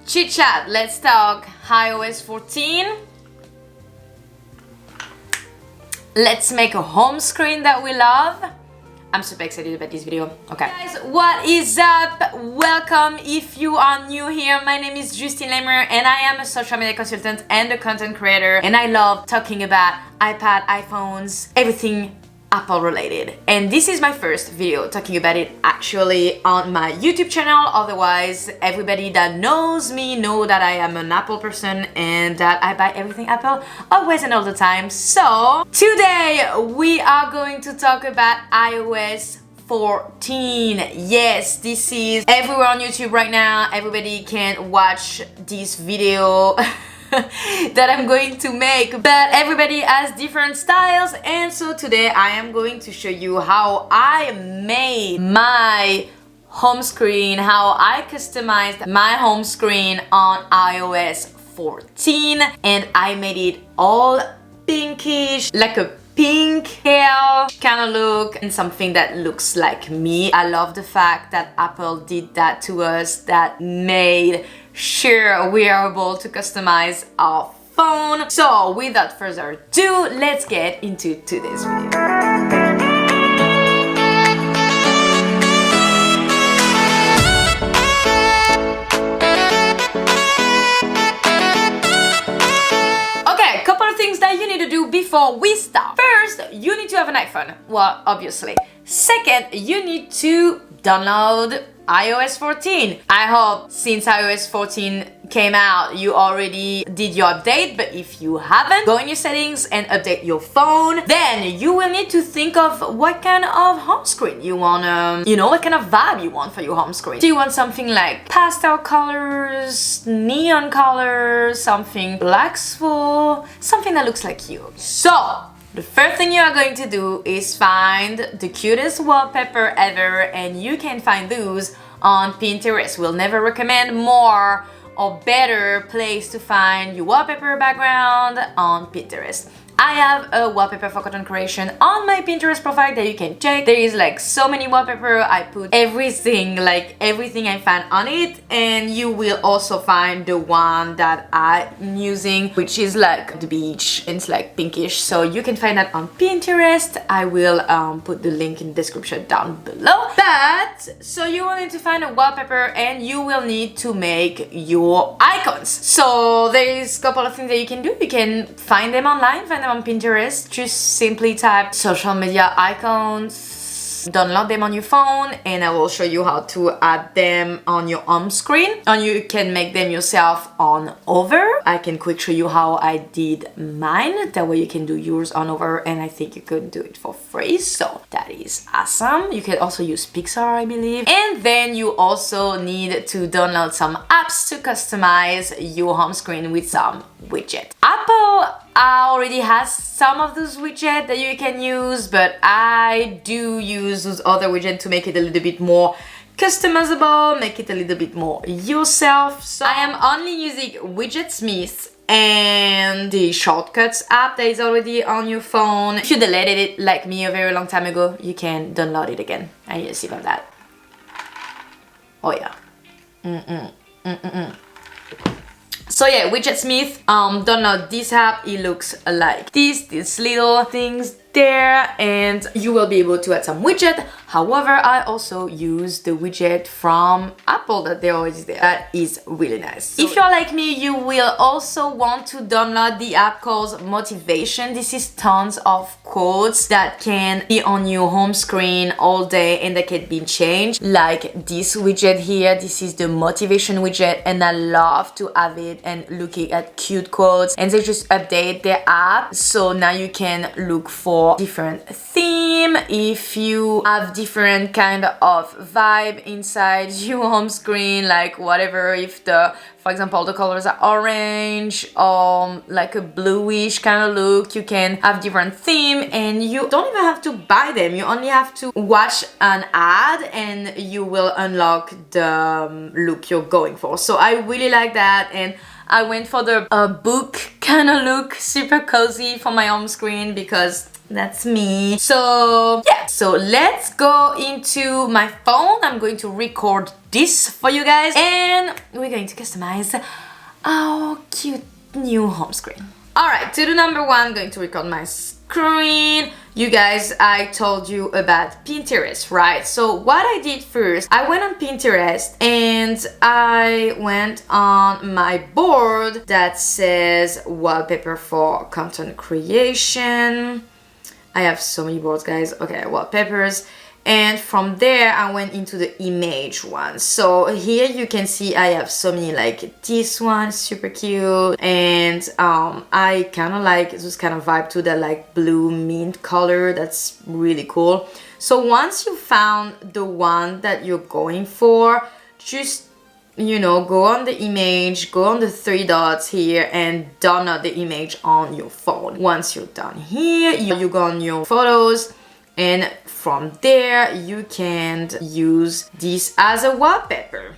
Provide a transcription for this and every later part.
chit chat. Let's talk iOS 14. Let's make a home screen that we love. I'm super excited about this video. Okay. Guys, what is up? Welcome if you are new here. My name is Justine Lamer and I am a social media consultant and a content creator. And I love talking about iPad, iPhones, everything Apple related. And this is my first video talking about it actually on my YouTube channel. Otherwise, everybody that knows me know that I am an Apple person and that I buy everything Apple always and all the time. So today we are going to talk about iOS 14. Yes, this is everywhere on YouTube right now. Everybody can watch this video that I'm going to make, but everybody has different styles, and so today I am going to show you how I made my home screen, how I customized my home screen on iOS 14, and I made it all pinkish, like a pink hair kind of look and something that looks like me. I love the fact that Apple did that to us, that made sure we are able to customize our phone. So without further ado, let's get into today's video. Things that you need to do before we start. First, you need to have an iPhone. Well, obviously. Second, you need to download iOS 14. I hope since iOS 14 came out, you already did your update, but if you haven't, go in your settings and update your phone. Then you will need to think of what kind of home screen you wanna, what kind of vibe you want for your home screen. Do you want something like pastel colors, neon colors, something blissful, something that looks like you? So, the first thing you are going to do is find the cutest wallpaper ever, and you can find those on Pinterest. We'll never recommend more or better place to find your wallpaper background on Pinterest. I have a wallpaper for content creation on my Pinterest profile that you can check. There is like so many wallpaper. I put everything I find on it, and you will also find the one that I'm using, which is like the beach, and it's like pinkish. So you can find that on Pinterest. I will put the link in the description down below. But so you will need to find a wallpaper and you will need to make your icons. So there is a couple of things that you can do. You can find them online, find them on Pinterest. Just simply type social media icons, download them on your phone, and I will show you how to add them on your home screen, and you can make them yourself on Over. I can quick show you how I did mine, that way you can do yours on Over, and I think you could do it for free, so that is awesome. You can also use Pixar, I believe. And then you also need to download some apps to customize your home screen with some widget. Apple already has some of those widgets that you can use, but I do use those other widgets to make it a little bit more customizable, make it a little bit more yourself. So I am only using Widgetsmith and the Shortcuts app that is already on your phone. If you deleted it like me a very long time ago, you can download it again. I need to see about that. Oh yeah. So yeah, Widgetsmith, download this app. It looks like these little things there, and you will be able to add some widget. However, I also use the widget from Apple that they're always there. That is really nice. So if you're like me, you will also want to download the app called Motivation. This is tons of quotes that can be on your home screen all day and that can be changed. Like this widget here, this is the Motivation widget, and I love to have it and looking at cute quotes, and they just update their app. So now you can look for different theme if you have different kind of vibe inside your home screen, like whatever, if for example the colors are orange or like a bluish kind of look, you can have different theme, and you don't even have to buy them. You only have to watch an ad and you will unlock the look you're going for. So I really like that, and I went for the book kind of look, super cozy for my home screen, because That's me. So yeah, so let's go into my phone. I'm going to record this for you guys and we're going to customize our cute new home screen. Alright, to the number one, I'm going to record my screen. You guys, I told you about Pinterest, right? So what I did first, I went on Pinterest and I went on my board that says wallpaper for content creation. I have so many boards, guys. Okay, wallpapers. And from there, I went into the image one. So here you can see I have so many, like this one, super cute. And I kind of like this kind of vibe to that like blue mint color. That's really cool. So once you found the one that you're going for, just, you know, go on the image, go on the three dots here and download the image on your phone. Once you're done here, you go on your photos. And from there, you can use this as a wallpaper.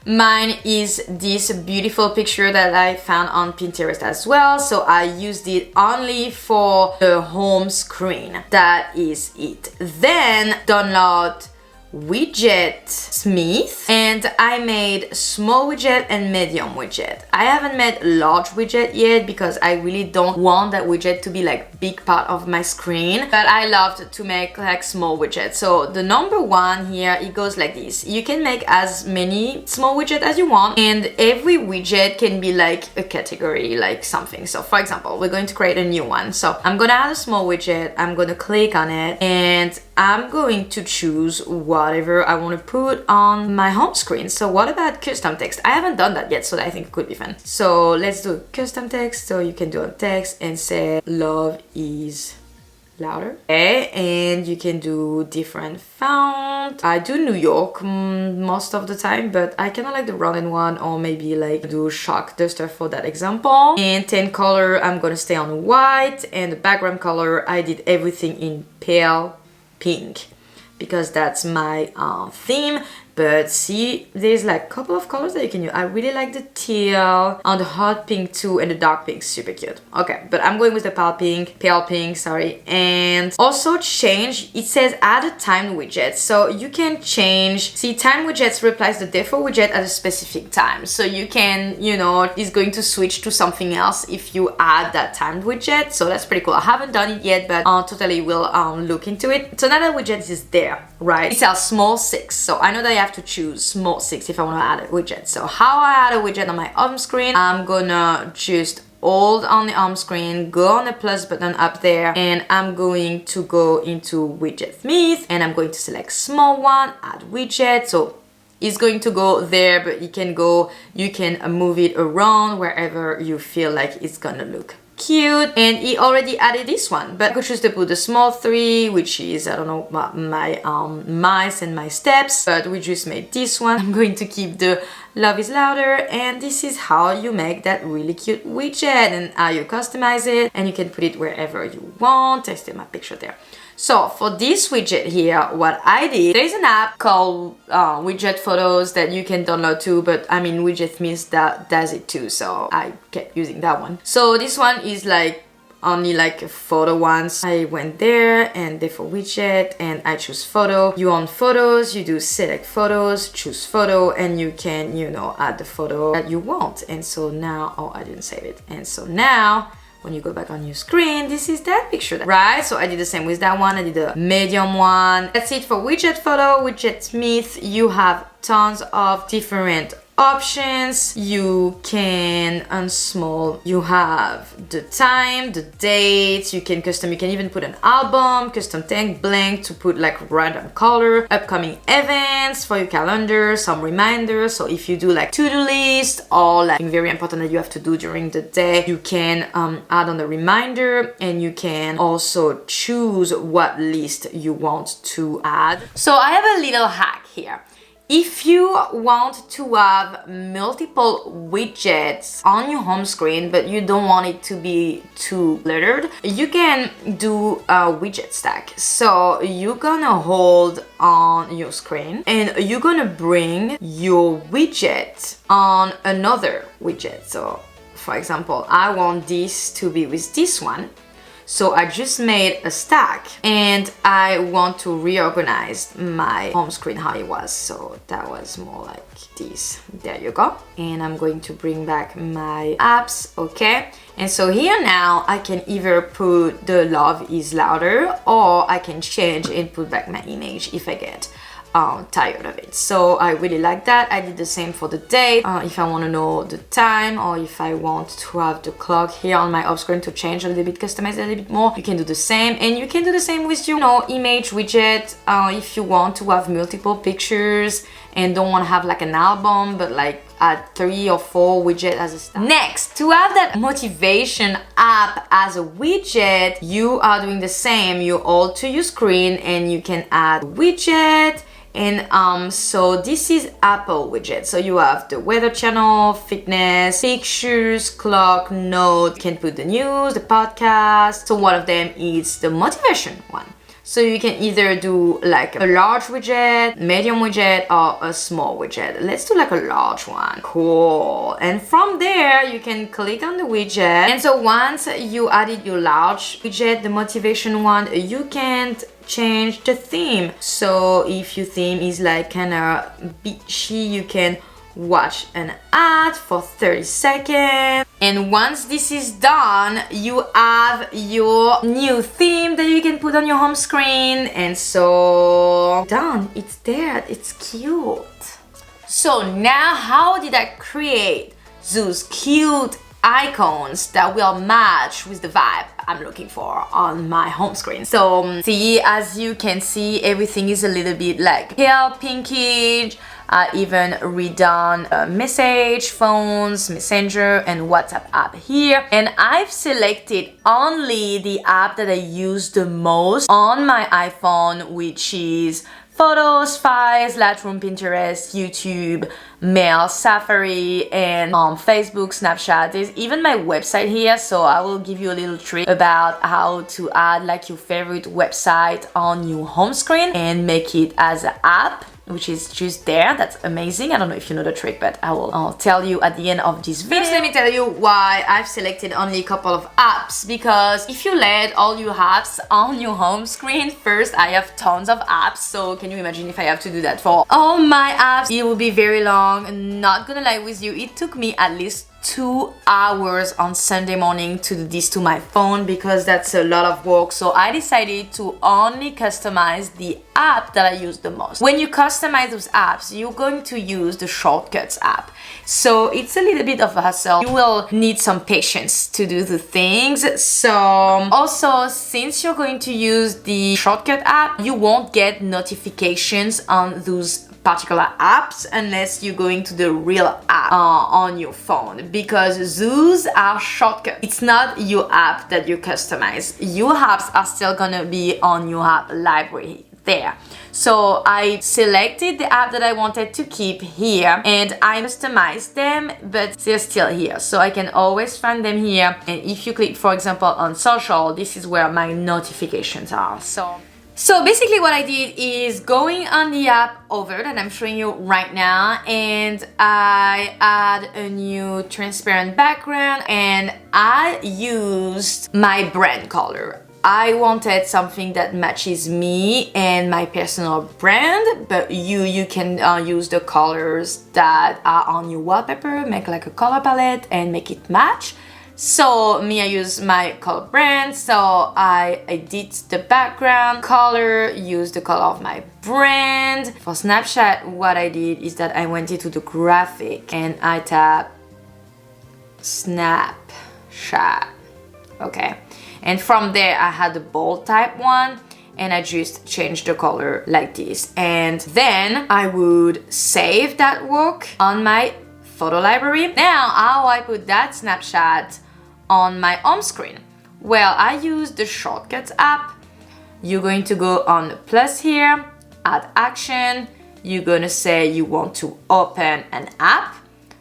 Mine is this beautiful picture that I found on Pinterest as well. So I used it only for the home screen. That is it. Then download Widget Smith, and I made small widget and medium widget. I haven't made large widget yet because I really don't want that widget to be like big part of my screen, but I loved to make like small widget. So the number one here, it goes like this. You can make as many small widget as you want, and every widget can be like a category, like something. So for example, we're going to create a new one. So I'm gonna add a small widget, I'm gonna click on it, and I'm going to choose whatever I want to put on my home screen. So what about custom text? I haven't done that yet, so I think it could be fun. So let's do custom text. So you can do a text and say love is louder. Okay, and you can do different font. I do New York most of the time, but I kind of like the rounded one, or maybe like do shock duster for that example. And 10 color, I'm gonna stay on white, and the background color, I did everything in pale pink because that's my theme. But see, there's like a couple of colors that you can use. I really like the teal on the hot pink too, and the dark pink, super cute. Okay, but I'm going with the pale pink, sorry. And also change, it says add a time widget. So you can change, see, time widgets replace the default widget at a specific time. So you can, you know, it's going to switch to something else if you add that timed widget. So that's pretty cool. I haven't done it yet, but totally will look into it. So now that widget is there, right? It's a small 6. So I know that I have to choose small 6 if I want to add a widget. So how I add a widget on my home screen, I'm gonna just hold on the home screen, go on the plus button up there, and I'm going to go into Widget Smith, and I'm going to select small one, add widget. So it's going to go there, but you can move it around wherever you feel like it's gonna look cute. And he already added this one, but I could choose to put the small 3, which is, I don't know, my mice and my steps, but we just made this one. I'm going to keep the love is louder, and this is how you make that really cute widget and how you customize it, and you can put it wherever you want. I still have my picture there. So for this widget here, what I did, there's an app called Widget Photos that you can download too, but I mean Widget Smith that does it too, so I kept using that one. So this one is like only like a photo once. I went there and there for widget, and I choose photo. You on photos, you do select photos, choose photo, and you can, you know, add the photo that you want. And so now, oh, I didn't save it. And so now, when you go back on your screen, this is that picture, right? So I did the same with that one. I did a medium one. That's it for widget photo, Widget Smith. You have tons of different options. You can on small, you have the time, the dates, you can even put an album, custom tag blank to put like random color, upcoming events for your calendar, some reminders. So if you do like to-do list or like very important that you have to do during the day, you can add on the reminder, and you can also choose what list you want to add. So I have a little hack here. If you want to have multiple widgets on your home screen, but you don't want it to be too cluttered, you can do a widget stack. So you're gonna hold on your screen, and you're gonna bring your widget on another widget. So for example, I want this to be with this one. So I just made a stack and I want to reorganize my home screen how it was. So that was more like this. There you go. And I'm going to bring back my apps, okay? And so here now I can either put the love is louder, or I can change and put back my image if I get tired of it. So I really like that. I did the same for the date. If I want to know the time, or if I want to have the clock here on my home screen to change a little bit, customize a little bit more, you can do the same. And you can do the same with image widget. If you want to have multiple pictures and don't want to have like an album, but like add 3 or 4 widgets as a stack. Next, to have that motivation app as a widget, you are doing the same. You alter your screen and you can add widget. And so this is Apple Widget. So you have the weather channel, fitness, pictures, clock, note. You can put the news, the podcast. So one of them is the motivation one. So you can either do like a large widget, medium widget, or a small widget. Let's do like a large one. Cool. And from there, you can click on the widget. And so once you added your large widget, the motivation one, you can change the theme. So if your theme is like kind of beachy, you can watch an ad for 30 seconds. And once this is done, you have your new theme that you can put on your home screen. And so done, it's there, it's cute. So now how did I create those cute icons that will match with the vibe I'm looking for on my home screen? So see, as you can see, everything is a little bit like pale pinkish. I even redone message, phones, messenger, and WhatsApp app here. And I've selected only the app that I use the most on my iPhone, which is Photos, Files, Lightroom, Pinterest, YouTube, Mail, Safari, and Facebook, Snapchat. There's even my website here, so I will give you a little trick about how to add like your favorite website on your home screen and make it as an app, which is just there. That's amazing. I don't know if you know the trick, but I'll tell you at the end of this video. First, let me tell you why I've selected only a couple of apps, because if you let all your apps on your home screen, first, I have tons of apps, so can you imagine if I have to do that for all my apps? It will be very long. Not gonna lie with you, it took me at least 2 hours on Sunday morning to do this to my phone, because that's a lot of work. So I decided to only customize the app that I use the most. When you customize those apps, you're going to use the shortcuts app. So it's a little bit of a hassle. You will need some patience to do the things. So also, since you're going to use the shortcut app, you won't get notifications on those particular apps unless you're going to the real app on your phone, because those are shortcuts. It's not your app that you customize. Your apps are still gonna be on your app library there. So I selected the app that I wanted to keep here and I customized them, but they're still here. So I can always find them here. And if you click, for example, on social, this is where my notifications are. So basically what I did is going on the app over that I'm showing you right now, and I add a new transparent background and I used my brand color. I wanted something that matches me and my personal brand, but you can use the colors that are on your wallpaper, make like a color palette and make it match. So me, I use my color brand, so I did the background color, use the color of my brand. For Snapchat, what I did is that I went into the graphic and I tapped Snapchat, okay? And from there I had the bold type one and I just changed the color like this. And then I would save that work on my photo library. Now, how I put that snapshot on my home screen? Well, I use the Shortcuts app. You're going to go on the plus here, add action. You're gonna say you want to open an app.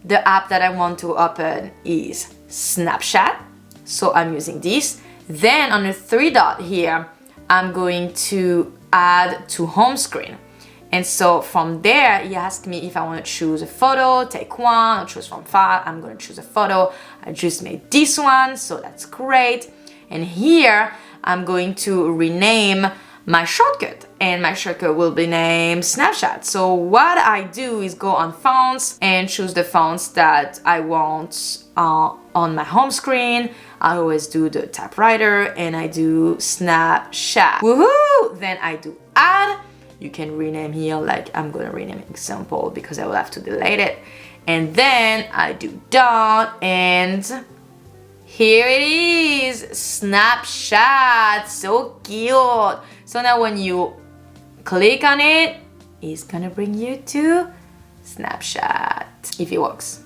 The app that I want to open is Snapchat, so I'm using this. Then on the 3 dot here, I'm going to add to home screen. And so from there, he asked me if I want to choose a photo, take one, or choose from 5. I'm going to choose a photo. I just made this one, so that's great. And here I'm going to rename my shortcut, and my shortcut will be named Snapchat. So what I do is go on fonts and choose the fonts that I want on my home screen. I always do the typewriter and I do Snapchat. Woohoo! Then I do add. You can rename here, like I'm gonna rename example because I will have to delete it. And then I do done, and here it is, Snapchat, so cute. So now when you click on it, it's gonna bring you to Snapchat, if it works.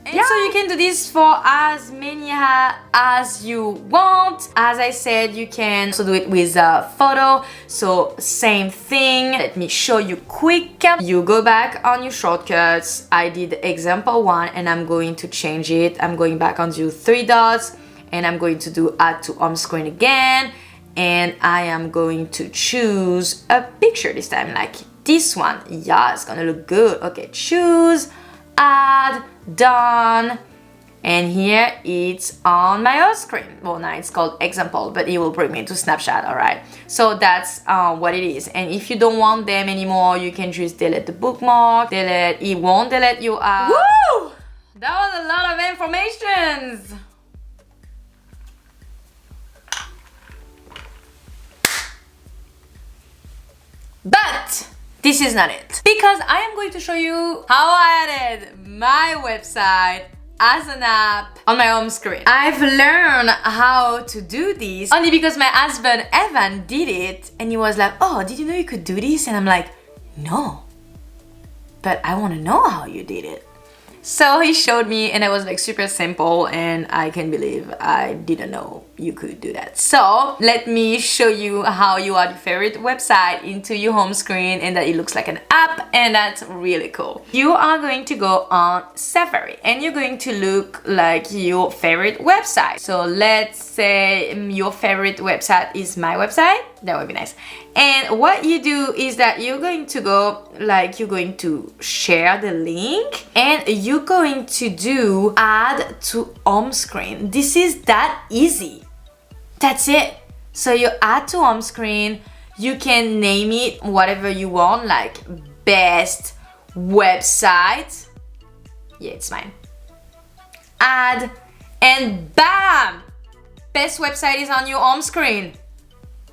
And so you can do this for as many as you want. As I said, you can also do it with a photo. So same thing. Let me show you quick. You go back on your shortcuts. I did example 1 and I'm going to change it. I'm going back onto 3 dots and I'm going to do add to home screen again. And I am going to choose a picture this time, like this one. Yeah, it's gonna look good. Okay, choose, add, done, and here it's on my home screen. Well, now it's called example, but it will bring me to Snapchat. All right, so that's what it is. And if you don't want them anymore, you can just delete the bookmark. It won't delete you out. Woo! That was a lot of information. But this is not it, because I am going to show you how I added my website as an app on my home screen. I've learned how to do this only because my husband Evan did it, and he was like, oh, did you know you could do this? And I'm like, no, but I want to know how you did it. So he showed me and it was like super simple, and I can't believe I didn't know you could do that. So let me show you how you add your favorite website into your home screen and that it looks like an app, and that's really cool. You are going to go on Safari and you're going to look like your favorite website. So let's say your favorite website is my website. That would be nice. And what you do is that you're going to go, like you're going to share the link and you're going to do add to home screen. This is that easy. That's it. So you add to home screen, you can name it whatever you want, like best website. Yeah, it's mine. Add, and bam! Best website is on your home screen.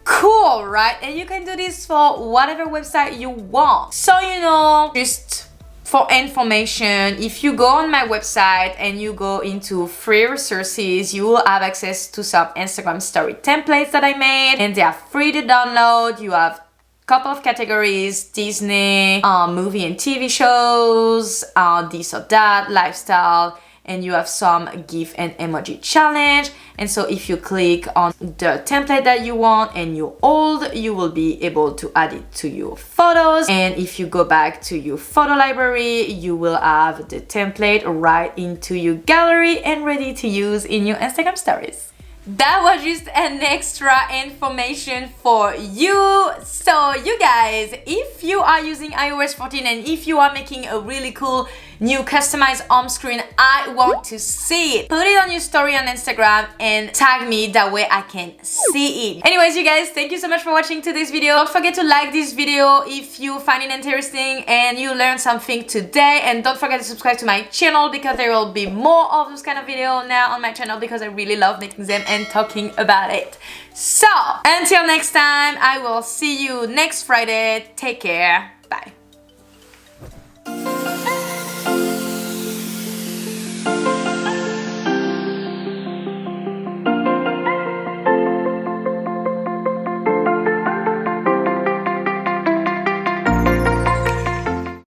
Cool, right? And you can do this for whatever website you want. So, you know, just for information, if you go on my website and you go into free resources, you will have access to some Instagram story templates that I made, and they are free to download. You have a couple of categories: Disney, movie and TV shows, this or that, lifestyle, and you have some GIF and emoji challenge. And so if you click on the template that you want and you hold, you will be able to add it to your photos. And if you go back to your photo library, you will have the template right into your gallery and ready to use in your Instagram stories. That was just an extra information for you. So you guys, if you are using iOS 14 and if you are making a really cool new customized home screen, I want to see it. Put it on your story on Instagram and tag me, that way I can see it. Anyways, you guys, thank you so much for watching today's video. Don't forget to like this video if you find it interesting and you learned something today, and don't forget to subscribe to my channel because there will be more of those kind of videos now on my channel because I really love making them and talking about it. So until next time, I will see you next Friday. Take care. Bye.